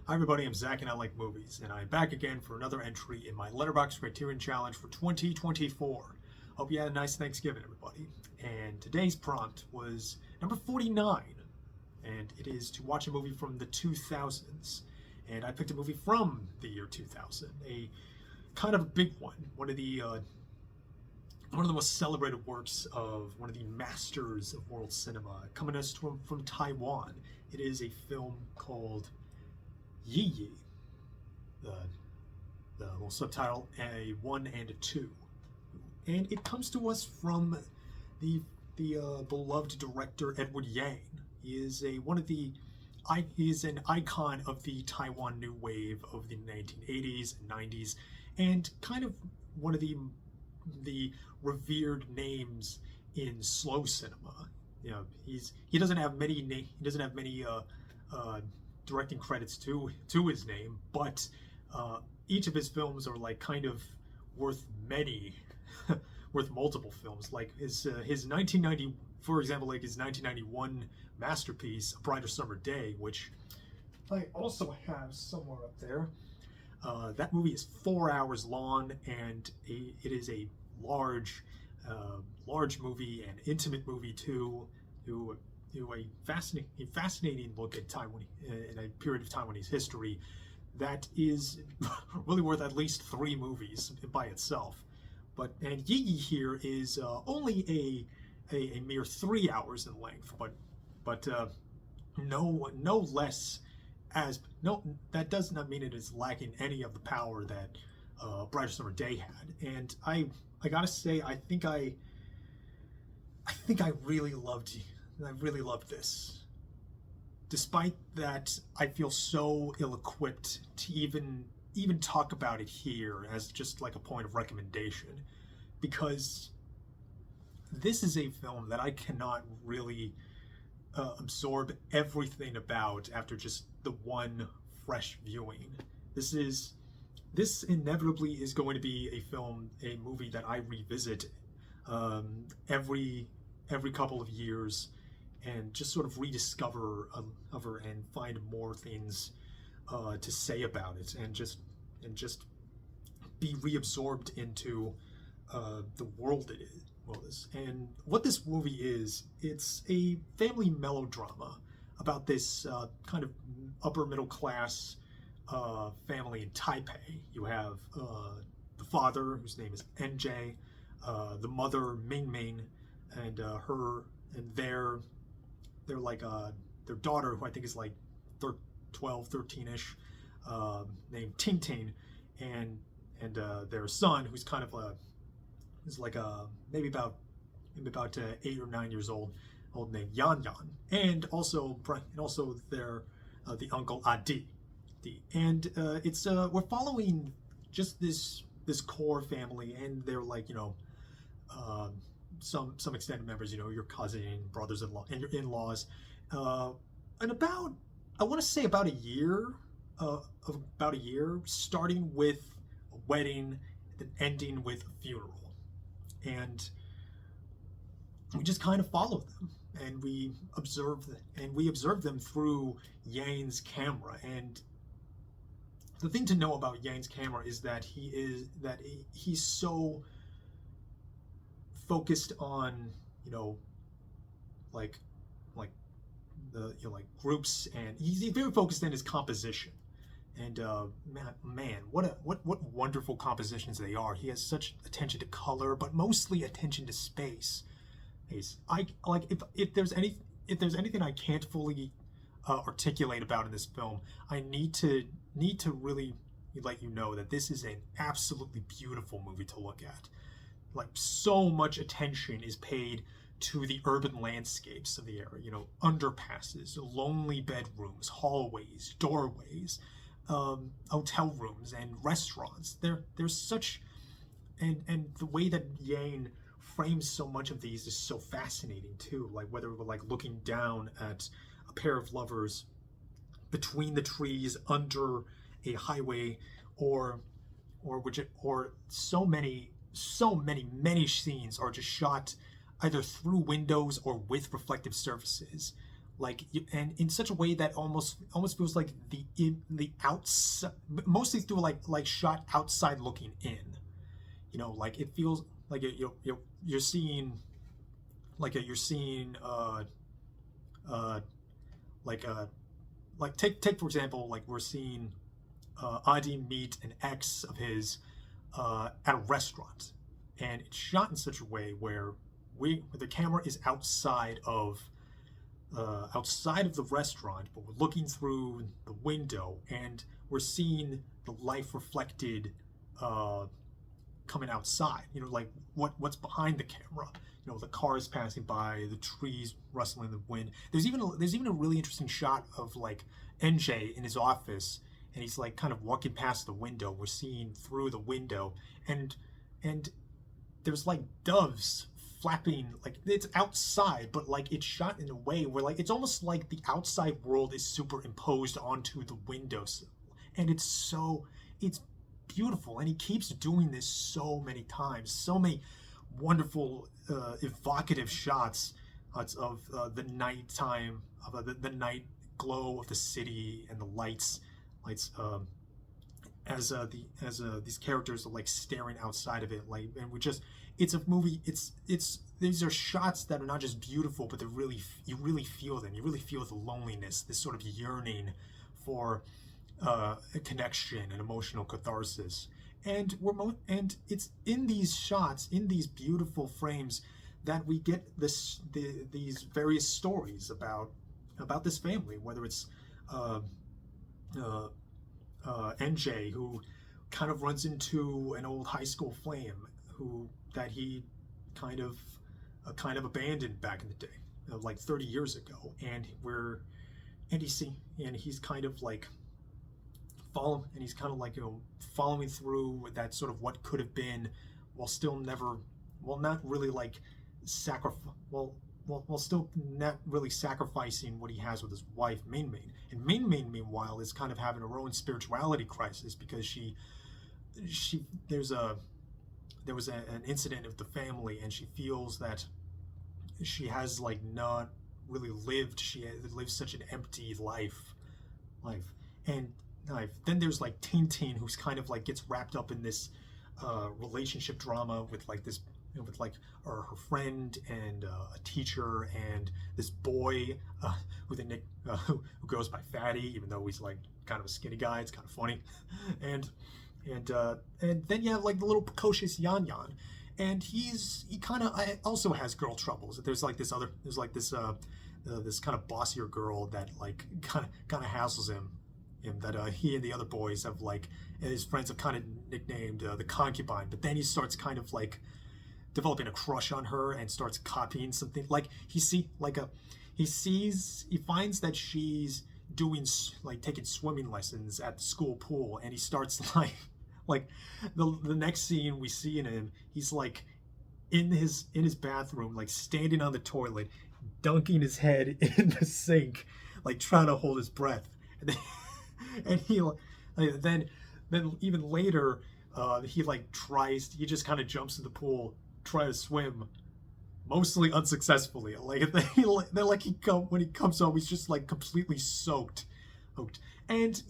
Hi everybody, I'm Zach and I like movies, and I'm back again for another entry in my Letterboxd Criterion Challenge for 2024. Hope you had a nice Thanksgiving, everybody. And today's prompt was number 49, and it is to watch a movie from the 2000s. And I picked a movie from the year 2000, a kind of a big one, one of the most celebrated works of one of the masters of world cinema, coming to us from Taiwan. It is a film called Yi, the little subtitle, a 1 and a 2, and it comes to us from the beloved director Edward Yang. He is he is an icon of the Taiwan New Wave of the 1980s and 90s, and kind of one of the revered names in slow cinema. You know, he doesn't have many directing credits to his name, but each of his films are like kind of worth multiple films. Like his 1990, for example, like his 1991 masterpiece, A Brighter Summer Day, which I also have somewhere up there. That movie is 4 hours long, and it is a large movie and intimate movie too. A fascinating look at Taiwan in a period of Taiwanese history that is really worth at least 3 movies by itself. And Yi here is only a mere 3 hours in length, but no less that does not mean it is lacking any of the power that Brighter Summer Day had. And I gotta say, I think I really loved this. Despite that, I feel so ill-equipped to even talk about it here as just like a point of recommendation, because this is a film that I cannot really absorb everything about after just the one fresh viewing. This inevitably is going to be a movie that I revisit every couple of years, and just sort of rediscover and find more things to say about it, and just be reabsorbed into the world it is. And what this movie is, it's a family melodrama about this kind of upper middle class family in Taipei. You have the father, whose name is NJ, the mother Ming Ming, and they're like their daughter, who I think is like 12, 13-ish, named Ting Ting, and their son, who's kind of maybe about 8 or 9 years old, named Yan Yan, and also their the uncle Adi. And it's we're following just this core family, and they're like, some extended members, your cousin, brothers-in-law, and your in-laws, and I want to say about a year, starting with a wedding, then ending with a funeral, and we just kind of follow them, and we observe them through Yang's camera. And the thing to know about Yang's camera is that he's so focused on like groups, and he's very focused in his composition. And man, what wonderful compositions they are. He has such attention to color, but mostly attention to space. If there's anything I can't fully articulate about in this film, I need to really let you know that this is an absolutely beautiful movie to look at. Like, so much attention is paid to the urban landscapes of the area, underpasses, lonely bedrooms, hallways, doorways, hotel rooms, and restaurants. There's such, and the way that Yang frames so much of these is so fascinating too. Like, whether we're like looking down at a pair of lovers between the trees under a highway, or so many scenes are just shot either through windows or with reflective surfaces, and in such a way that almost feels like the outside, mostly through like shot outside looking in. Like it feels like you're seeing you're seeing uh like take for example, like we're seeing Adi meet an ex of his at a restaurant, and it's shot in such a way where the camera is outside of the restaurant, but we're looking through the window, and we're seeing the life reflected coming outside. Like what's behind the camera. The cars passing by, the trees rustling in the wind. There's even a really interesting shot of like NJ in his office, and he's like kind of walking past the window. We're seeing through the window, and there's like doves flapping, like it's outside, but like it's shot in a way where like it's almost like the outside world is superimposed onto the windows, and it's beautiful. And he keeps doing this so many times, so many wonderful evocative shots of the nighttime, of the night glow of the city and the lights as these characters are like staring outside of it, like, and it's a movie. It's these are shots that are not just beautiful, but you really feel them. You really feel the loneliness, this sort of yearning for a connection and emotional catharsis. And it's in these shots, in these beautiful frames, that we get these various stories about this family, whether it's NJ, who kind of runs into an old high school flame that he kind of abandoned back in the day, like 30 years ago, and he's kind of like following through with that sort of what could have been, while still not really like while still not really sacrificing what he has with his wife, Main. And Main, meanwhile, is kind of having her own spirituality crisis, because there was an incident of the family, and she feels that she has like not really lived. She has lived such an empty life. And then there's like Tintin, who's kind of like gets wrapped up in this relationship drama with like this, with like her friend and a teacher, and this boy who goes by Fatty, even though he's like kind of a skinny guy. It's kind of funny. and then you have like the little precocious Yan, and he kind of also has girl troubles. There's this kind of bossier girl that like kind of hassles him, that he and the other boys have like, and his friends have kind of nicknamed the concubine. But then he starts kind of like developing a crush on her and starts copying something. Like he finds that she's taking swimming lessons at the school pool, and he starts like the next scene we see in him, he's like in his bathroom, like standing on the toilet, dunking his head in the sink, like trying to hold his breath. And then even later, he just kind of jumps in the pool, try to swim, mostly unsuccessfully. When he comes home, he's just like completely soaked. And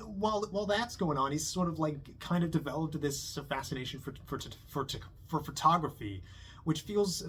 while that's going on, he's sort of like kind of developed this fascination for photography, which feels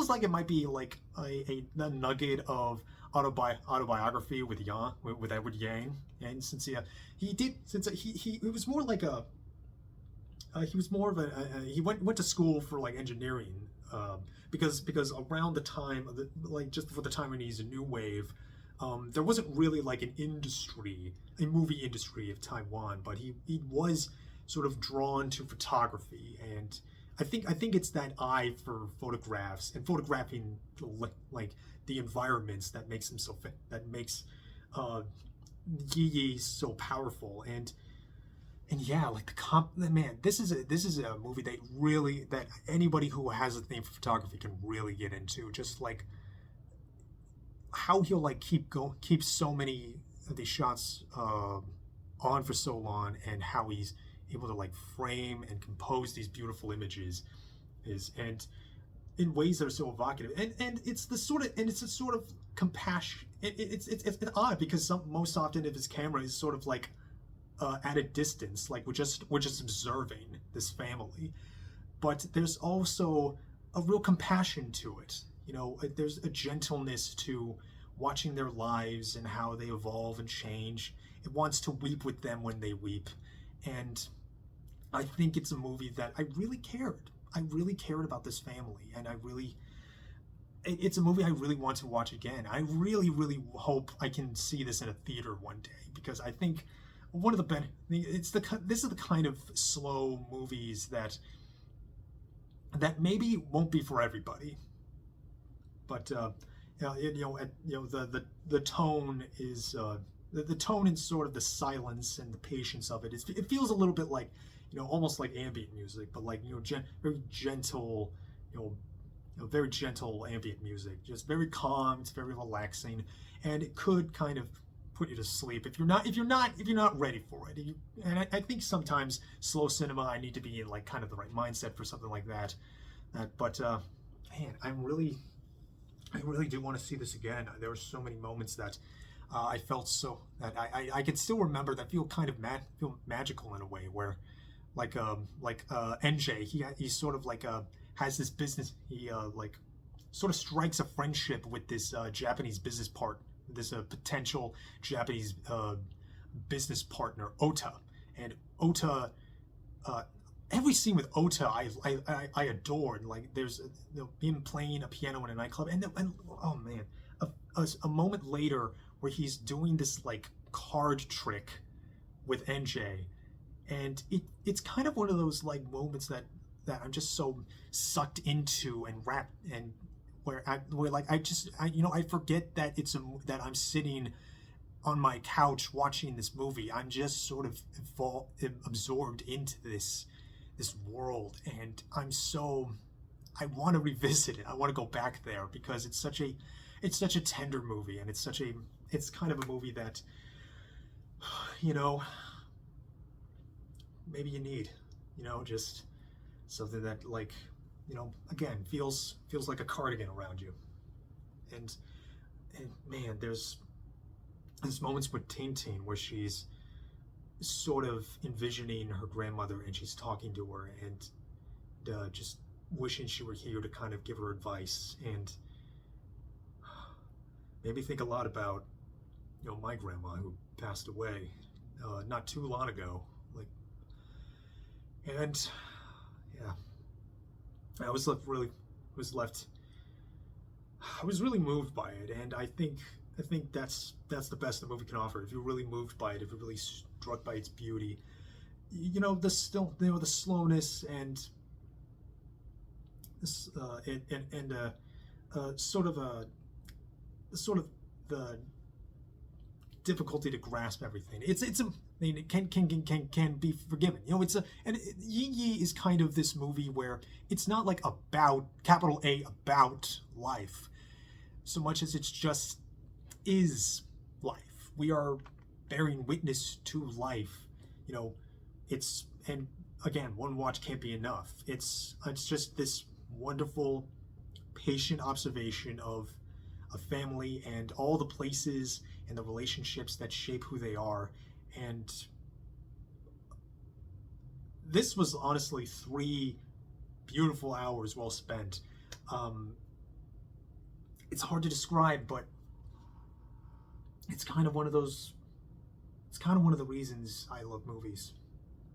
like it might be like a nugget of autobiography with Edward Yang. And since he was more like he went to school for like engineering, because around the time of just before the time when he's a new wave, there wasn't really like a movie industry of Taiwan, but he was sort of drawn to photography. And I think it's that eye for photographs and photographing like the environments that makes him that makes Yi so powerful. And yeah, like this is a movie that anybody who has a thing for photography can really get into. Just like how he'll like keep so many of these shots on for so long, and how he's able to like frame and compose these beautiful images and in ways that are so evocative, and it's the sort of, and it's a sort of compassion. It's odd because most often if his camera is sort of like at a distance, like we're just observing this family, but there's also a real compassion to it. You know, there's a gentleness to watching their lives and how they evolve and change. It wants to weep with them when they weep, and I think it's a movie that I really cared. I really cared about this family, and it's a movie I really want to watch again. I really, really hope I can see this in a theater one day, because I think one of the this is the kind of slow movies that maybe won't be for everybody, but the tone is the tone and sort of the silence and the patience of it. It feels a little bit like, almost like ambient music, but like, very gentle, very gentle ambient music, just very calm. It's very relaxing, and it could kind of put you to sleep if you're not ready for it. And I think sometimes slow cinema, I need to be in like kind of the right mindset for something like that. But man, I really do want to see this again. There were so many moments that I felt so that I can still remember that feel kind of feel magical in a way, where like NJ, he's sort of like has this business, he like sort of strikes a friendship with this Japanese business this potential Japanese business partner, Ota. And Ota, every scene with Ota I adore. And like there's him playing a piano in a nightclub, and oh man, a moment later where he's doing this like card trick with NJ, and it's kind of one of those like moments that I'm just so sucked into and wrapped, and where like I forget that that I'm sitting on my couch watching this movie. I'm just sort of absorbed into this world, and I want to revisit it. I want to go back there, because it's such a tender movie, and it's kind of a movie that maybe you need, just something that, like, again, feels like a cardigan around you. And man, there's moments with Tintin where she's sort of envisioning her grandmother, and she's talking to her, and just wishing she were here to kind of give her advice, and made me think a lot about my grandma, who passed away not too long ago. Like, and yeah, I was really moved by it, and I think that's the best the movie can offer. If you're really moved by it, if you're really struck by its beauty, the slowness and this sort of the difficulty to grasp everything. It can be forgiven. And Yi is kind of this movie where it's not like about, capital A, about life, so much as it's just is life. We are bearing witness to life. And again, one watch can't be enough. It's just this wonderful, patient observation of a family and all the places and the relationships that shape who they are. And this was honestly 3 beautiful hours well spent. It's hard to describe, but it's kind of one of the reasons I love movies.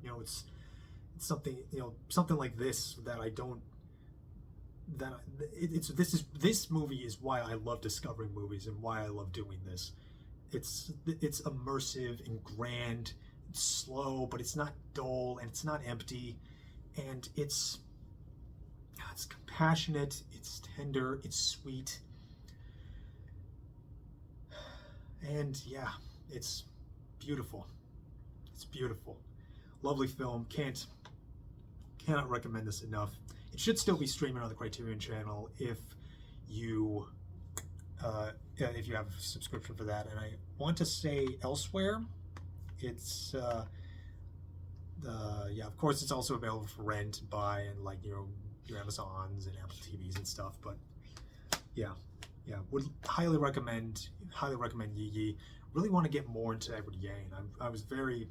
It's something, something like this that this movie is why I love discovering movies and why I love doing this. It's immersive and grand. It's slow, but it's not dull, and it's not empty, and it's compassionate, it's tender, it's sweet, and yeah, it's beautiful. It's beautiful. Lovely film. Cannot recommend this enough. It should still be streaming on the Criterion channel if you have a subscription for that. And I want to say elsewhere, it's of course it's also available for rent, buy, and your Amazons and Apple TVs and stuff. But yeah, would highly recommend Yi. Really want to get more into Edward Yang. I was very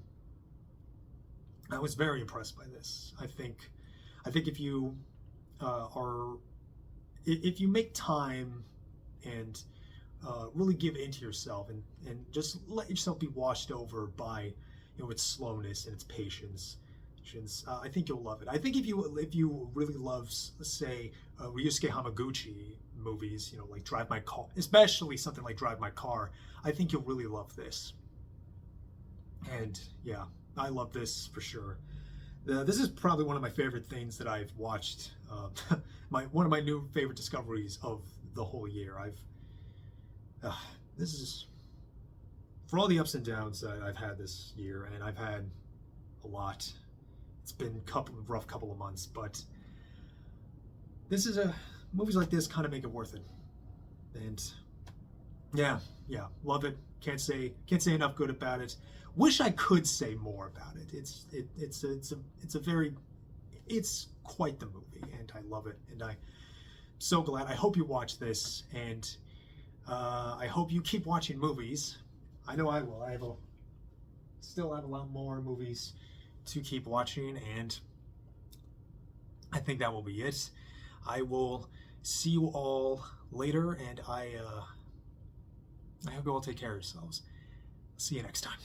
impressed by this. I think if you if you make time and really give into yourself and just let yourself be washed over by its slowness and its patience, I think you'll love it. I think if you really love, say, Ryusuke Hamaguchi movies, like Drive My Car, especially something like Drive My Car, I think you'll really love this. And yeah, I love this for sure. This is probably one of my favorite things that I've watched. One of my new favorite discoveries of the whole year. This is, for all the ups and downs that I've had this year, and I've had a lot. It's been a rough couple of months, but movies like this kind of make it worth it. And yeah, love it. Can't say enough good about it. Wish I could say more about it. It's quite the movie, and I love it. And I'm so glad. I hope you watch this, and I hope you keep watching movies. I know I will. I still have a lot more movies to keep watching, and I think that will be it. I will see you all later, and I hope you all take care of yourselves. See you next time.